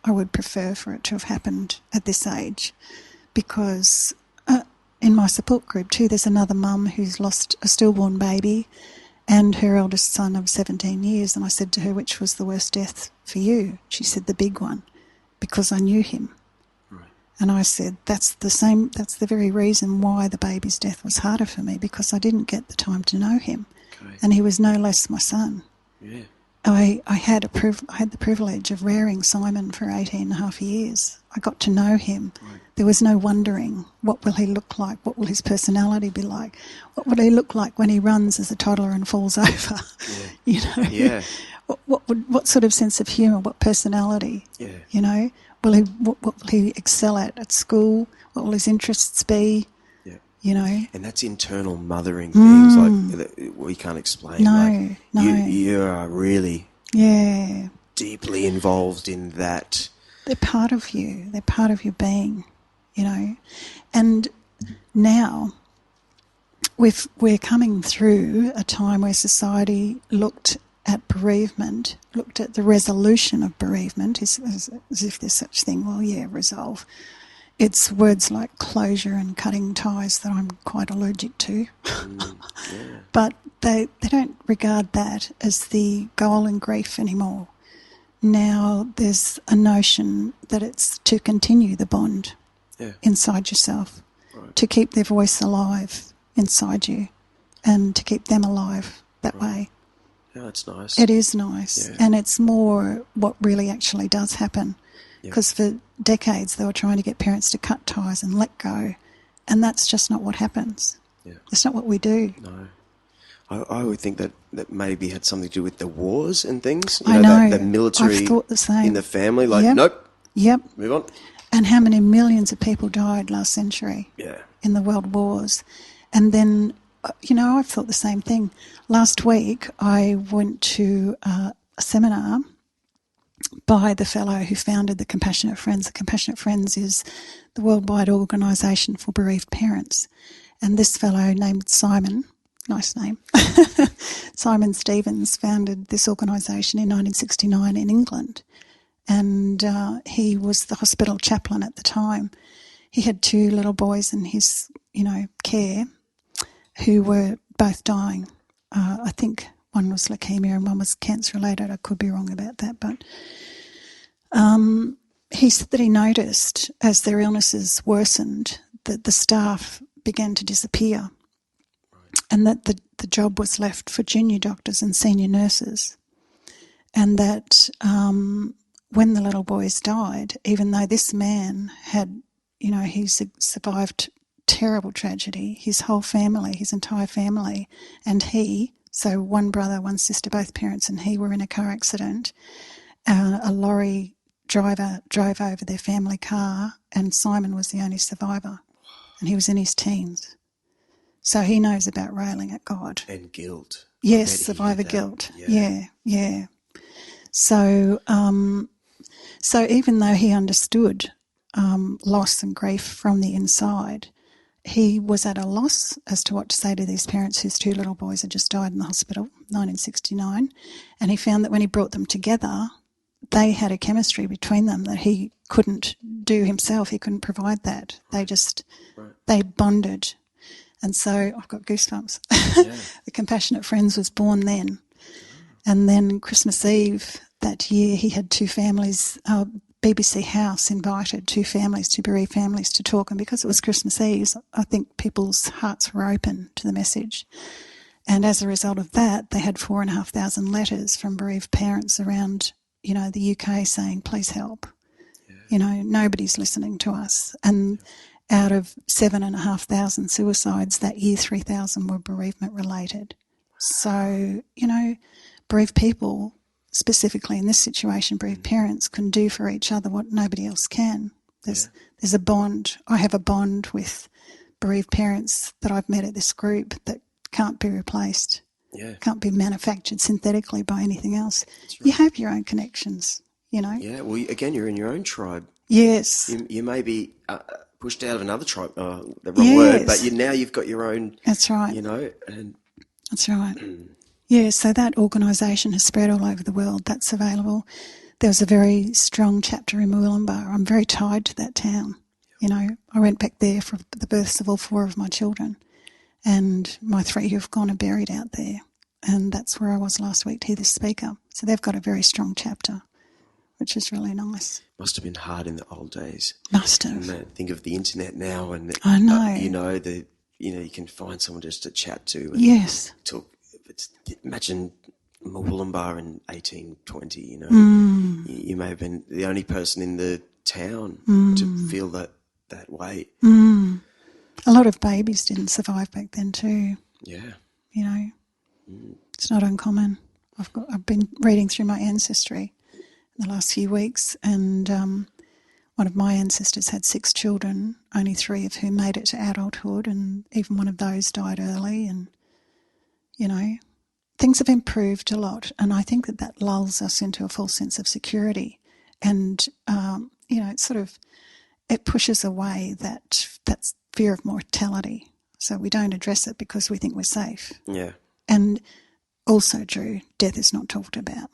but I would prefer for it to have happened at this age, because in my support group too, there's another mum who's lost a stillborn baby and her eldest son of 17 years, and I said to her, which was the worst death for you? She said, the big one, because I knew him. Right. And I said, that's the very reason why the baby's death was harder for me, because I didn't get the time to know him. Okay. And he was no less my son. Yeah. I had the privilege of rearing Simon for 18 and a half years. I got to know him. Right. There was no wondering, what will he look like? What will his personality be like? What will he look like when he runs as a toddler and falls over? Yeah. You know? Yeah. What sort of sense of humour? What personality? Yeah. You know? What will he excel at school? What will his interests be? Yeah. You know? And that's internal mothering things like that we can't explain. No, no. You are really deeply involved in that. They're part of you. They're part of your being, you know. And now we're coming through a time where society looked at bereavement, looked at the resolution of bereavement as if there's such thing. Well, yeah, resolve. It's words like closure and cutting ties that I'm quite allergic to. Yeah. But they don't regard that as the goal in grief anymore. Now there's a notion that it's to continue the bond inside yourself, to keep their voice alive inside you, and to keep them alive that way. Yeah, that's nice. It is nice, and it's more what really actually does happen. Because for decades they were trying to get parents to cut ties and let go, and that's just not what happens. Yeah. It's not what we do. No. I would think that maybe had something to do with the wars and things. I know. The military I've thought the same. in the family. Like, nope. Yep. Move on. And how many millions of people died last century in the world wars. And then, I've thought the same thing. Last week I went to a seminar by the fellow who founded the Compassionate Friends. The Compassionate Friends is the worldwide organisation for bereaved parents. And this fellow named Simon, nice name, Simon Stevens, founded this organisation in 1969 in England. And he was the hospital chaplain at the time. He had two little boys in his, care who were both dying. I think one was leukemia and one was cancer-related. I could be wrong about that. But he said that he noticed as their illnesses worsened that the staff began to disappear, and that the job was left for junior doctors and senior nurses. And that when the little boys died, even though this man had, he survived terrible tragedy, his whole family, his entire family, and so one brother, one sister, both parents and he were in a car accident. A lorry driver drove over their family car, and Simon was the only survivor, and he was in his teens. So he knows about railing at God. And guilt. Yes, survivor guilt. Yeah. So even though he understood loss and grief from the inside, he was at a loss as to what to say to these parents whose two little boys had just died in the hospital, 1969, and he found that when he brought them together, they had a chemistry between them that he couldn't do himself. He couldn't provide that. They bonded. And so I've got goosebumps. The Compassionate Friends was born then. And then Christmas Eve that year, he had two families, BBC House invited two bereaved families to talk. And because it was Christmas Eve, I think people's hearts were open to the message. And as a result of that, they had 4,500 letters from bereaved parents around, the UK saying, please help. Nobody's listening to us. And out of 7,500 suicides that year, 3,000 were bereavement related. So, bereaved people, specifically in this situation, bereaved parents can do for each other what nobody else can. There's a bond. I have a bond with bereaved parents that I've met at this group that can't be replaced. Can't be manufactured synthetically by anything else. Right. You have your own connections, Yeah, well, again, you're in your own tribe. Yes. You may be pushed out of another tribe, the wrong word, but now you've got your own. That's right. And that's right. Yeah, so that organisation has spread all over the world. That's available. there was a very strong chapter in Moolumbar. I'm very tied to that town. You know, I went back there for the births of all 4 of my children, and my 3 who've gone are buried out there. And that's where I was last week to hear this speaker. So they've got a very strong chapter, which is really nice. Must have been hard in the old days. Must have. And think of the internet now, and I know. You can find someone just to chat to. And yes. Talk. Imagine Moolumbar in 1820. You know, you may have been the only person in the town to feel that way. A lot of babies didn't survive back then too. Yeah. You know, it's not uncommon. I've been reading through my ancestry in the last few weeks, and one of my ancestors had 6 children, only 3 of whom made it to adulthood, and even one of those died early. And, you know, things have improved a lot, and I think that lulls us into a false sense of security. And, you know, it pushes away that fear of mortality. So we don't address it because we think we're safe. Yeah. And also, Drew, death is not talked about.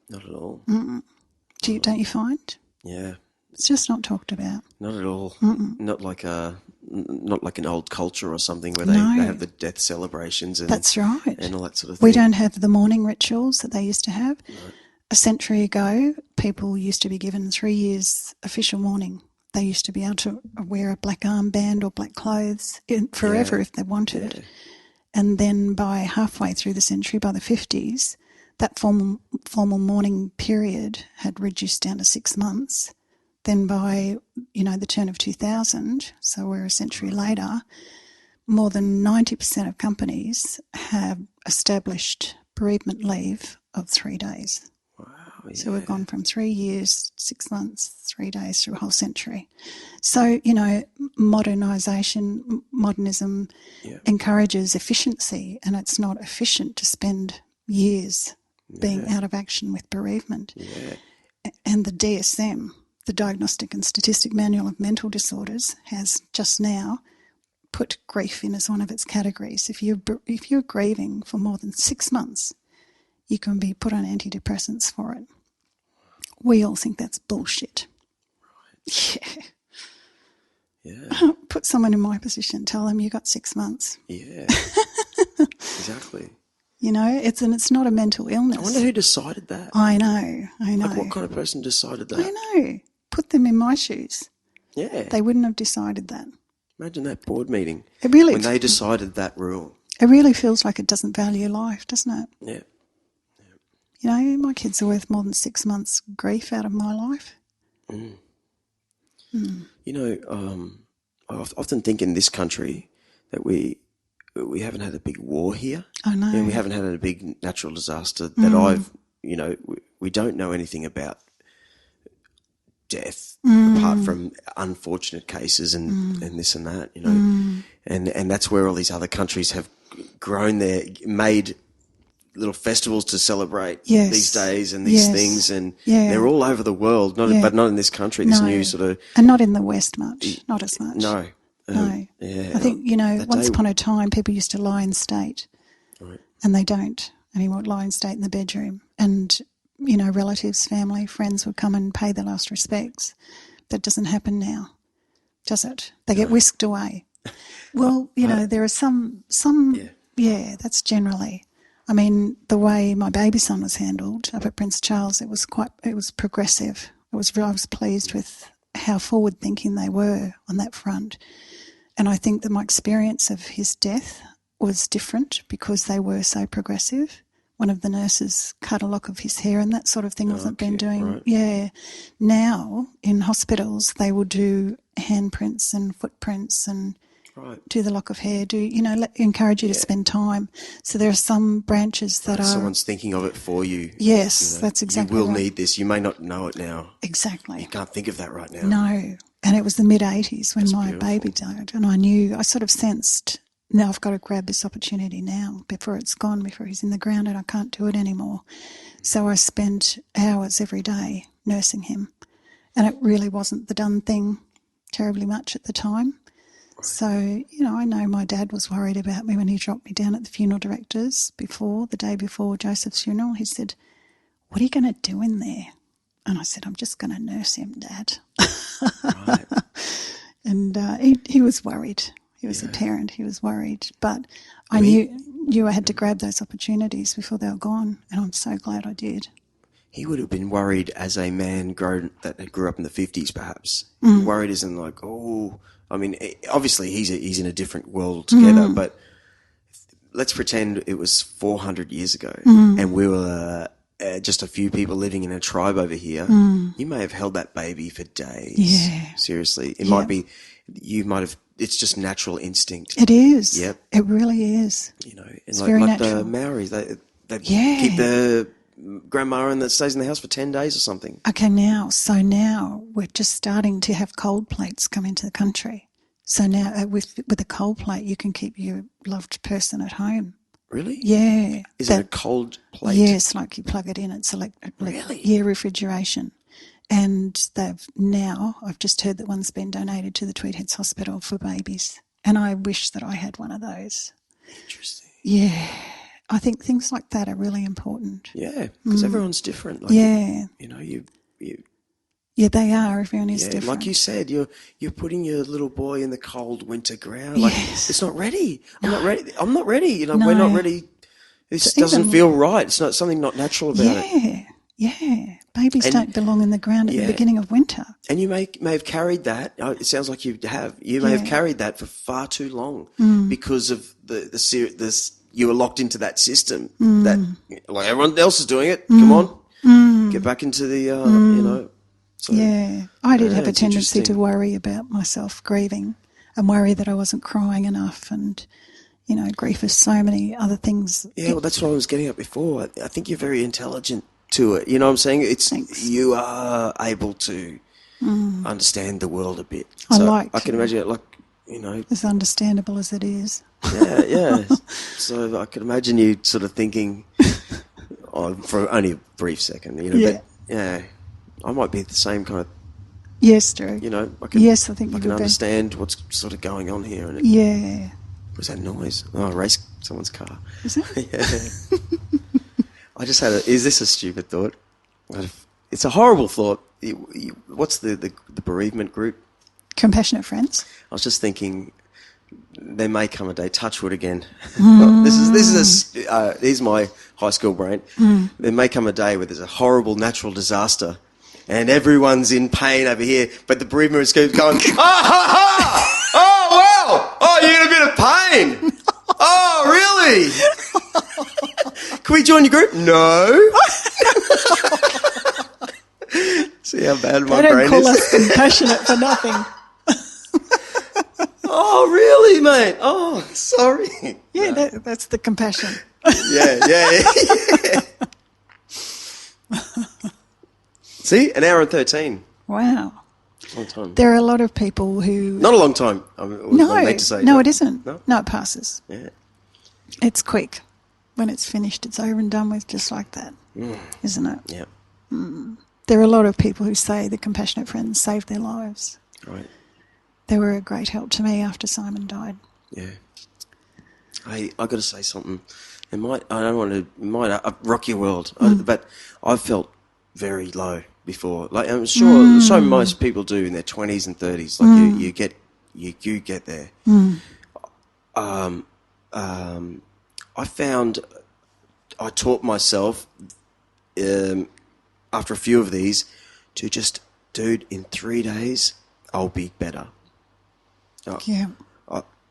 Not at all. Don't you find? Yeah. It's just not talked about. Not at all. Not like an old culture or something where they have the death celebrations. And, that's right. And all that sort of thing. We don't have the mourning rituals that they used to have. Right. A century ago, people used to be given 3 years official mourning. They used to be able to wear a black armband or black clothes forever if they wanted. Yeah. And then by halfway through the century, by the 50s, that formal mourning period had reduced down to 6 months. Then by, the turn of 2000, so we're a century later, more than 90% of companies have established bereavement leave of 3 days. Wow, yeah. So we've gone from 3 years, 6 months, 3 days through a whole century. So, modernism encourages efficiency, and it's not efficient to spend years being out of action with bereavement. Yeah. And the DSM, the Diagnostic and Statistic Manual of Mental Disorders, has just now put grief in as one of its categories. If you're grieving for more than 6 months, you can be put on antidepressants for it. We all think that's bullshit. Right. Yeah. Put someone in my position, tell them you got 6 months. Yeah. Exactly. It's not a mental illness. I wonder who decided that. I know. Like, what kind of person decided that? I know. Put them in my shoes. Yeah. They wouldn't have decided that. Imagine that board meeting. When they decided that rule. It really feels like it doesn't value life, doesn't it? Yeah. My kids are worth more than 6 months' grief out of my life. I often think in this country that we haven't had a big war here. I know. We haven't had a big natural disaster that we don't know anything about death apart from unfortunate cases and this and that, and that's where all these other countries have grown made little festivals to celebrate these days and these things, and they're all over the world, but not in this country. This new sort of, and not in the West much, not as much. No. I think once upon a time people used to lie in state, right. And they don't anymore. Lie in state in the bedroom, and relatives, family, friends would come and pay their last respects. That doesn't happen now, does it? They get whisked away. Well, there are some. Yeah, that's generally. I mean, the way my baby son was handled up at Prince Charles, it was progressive. I was pleased with how forward-thinking they were on that front. And I think that my experience of his death was different because they were so progressive. One of the nurses cut a lock of his hair and that sort of thing wasn't been doing. Right. Yeah. Now, in hospitals, they will do handprints and footprints and do the lock of hair, encourage you to spend time. So there are some branches that someone's thinking of it for you. Yes, that's exactly right. You will need this. You may not know it now. Exactly. You can't think of that right now. No. And it was the mid-'80s when my baby died, and I sort of sensed, now I've got to grab this opportunity now before it's gone, before he's in the ground and I can't do it anymore. So I spent hours every day nursing him, and it really wasn't the done thing terribly much at the time. So, I know my dad was worried about me when he dropped me down at the funeral directors the day before Joseph's funeral. He said, "What are you going to do in there?" And I said, I'm just going to nurse him, Dad. Right. And he was worried. He was a parent. He was worried. But I knew I had to grab those opportunities before they were gone. And I'm so glad I did. He would have been worried as a man that grew up in the 50s, perhaps. Worried as in like, I mean, obviously he's in a different world together, but let's pretend it was 400 years ago and we were just a few people living in a tribe over here. You may have held that baby for days. Yeah. Seriously. It might be, it's just natural instinct. It is. Yep. It really is. You know, and it's like, very like natural. the Maoris, they keep their grandma and that stays in the house for 10 days or something. Okay, now we're just starting to have cold plates come into the country. So now with a cold plate, you can keep your loved person at home. Really? Yeah. Is it a cold plate? Yes, like you plug it in. It's Really? Yeah, refrigeration. And I've just heard that one's been donated to the Tweed Heads Hospital for babies. And I wish that I had one of those. Interesting. Yeah. I think things like that are really important. Yeah, because everyone's different. Like, you know, you. Yeah, they are. Everyone is different. Like you said, you're putting your little boy in the cold winter ground. Like, it's not ready. I'm not ready. I'm not ready. You know, we're not ready. This doesn't feel right. It's not something not natural about it. Yeah. Babies don't belong in the ground at the beginning of winter. And you may have carried that. It sounds like you have. You may have carried that for far too long because of the you were locked into that system that like everyone else is doing it. Come on, get back into the you know. So, I did have a tendency to worry about myself grieving and worry that I wasn't crying enough, and you know, grief is so many other things. Yeah, well, that's what I was getting at before. I think you're very intelligent to it. You know what I'm saying? Thanks. You are able to understand the world a bit. So I can imagine it, like, you know, as understandable as it is. Yeah. So I can imagine you sort of thinking, for only a brief second, you know, but I might be the same kind of. Yes, Drew. You know, I think I can understand what's sort of going on here. And what's that noise? Oh, race someone's car. Is it? I just had is this a stupid thought? It's a horrible thought. What's the bereavement group? Compassionate Friends. I was just thinking, there may come a day, touch wood again. Here's my high school brain. There may come a day where there's a horrible natural disaster and everyone's in pain over here, but the bereavement is going, oh, wow, oh, you're in a bit of pain. Oh, really? Can we join your group? No. See how bad my brain is? They don't call us compassionate for nothing. Oh, really, mate? Oh, sorry. Yeah, no. That's the compassion. Yeah. See, an hour and 13. Wow. Long time. There are a lot of people who... Not a long time. I meant to say. No, it isn't. No, it passes. Yeah. It's quick. When it's finished, it's over and done with, just like that, isn't it? Yeah. There are a lot of people who say the Compassionate Friends saved their lives. Right. They were a great help to me after Simon died. Yeah. I got to say something. I don't want to rock your world, but I've felt very low before. Like, I'm sure most people do in their 20s and 30s. Like you get there. I found I taught myself after a few of these to just, dude, in 3 days I'll be better. Yeah.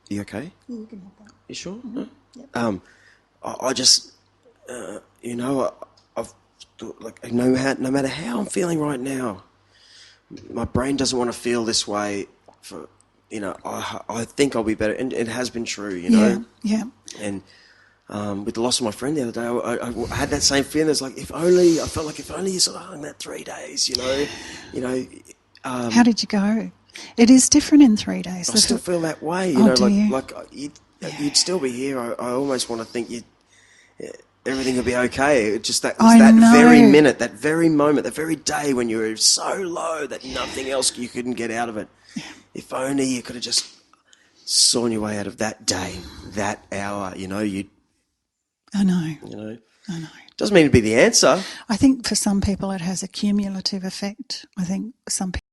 You okay? You can have that. You sure? Yep. I just, you know, I've like no matter how I'm feeling right now, my brain doesn't want to feel this way. For you know, I think I'll be better, and it has been true. You know. Yeah. And with the loss of my friend the other day, I had that same feeling. It's like if only you sort of hung that 3 days. You know. How did you go? It is different in 3 days. I still feel that way. You know, you'd still be here. I almost want to think everything will be okay. It's just that very minute, that very moment, that very day when you were so low that nothing else, you couldn't get out of it. Yeah. If only you could have just sawn your way out of that day, that hour. You know, I know. You know. I know. Doesn't mean to be the answer. I think for some people it has a cumulative effect. I think some people